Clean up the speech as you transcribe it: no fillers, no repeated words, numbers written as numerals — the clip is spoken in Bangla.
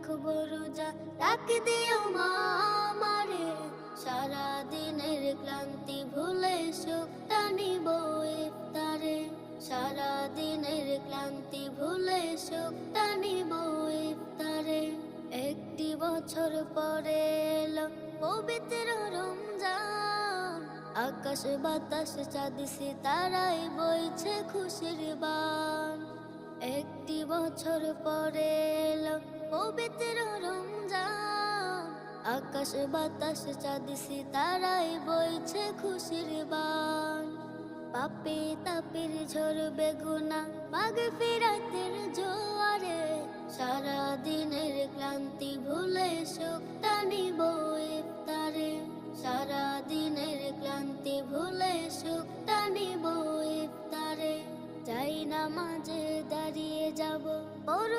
রাখবো রোজা, ডাক দিও মা আমারে, সারা দিনের ক্লান্তি ভুলে সুখটা নিব ইফতারে, সারা দিনের ক্লান্তি ভুলে সুখটা নিব ইফতারে। একটি বছর পরে এলো পবিত্র রমজান, আকাশ বাতাস চাঁদ সিতারায় বইছে খুশির বান। একটি বছর পরে এলো পবিত্র রমজান, আকাশ বাতাস চাঁদ সিতারায় বইছে খুশির বান। পাপে তাপের ঝরবে গুনাহ মাগফিরাতের জোয়ারে, সারা দিনের ক্লান্তি ভুলে সুখটা নিব ইফতারে, সারা দিনের ক্লান্তি ভুলে সুখটা নিব ইফতারে। যাই নামাজে দাঁড়িয়ে যাব, পড়ব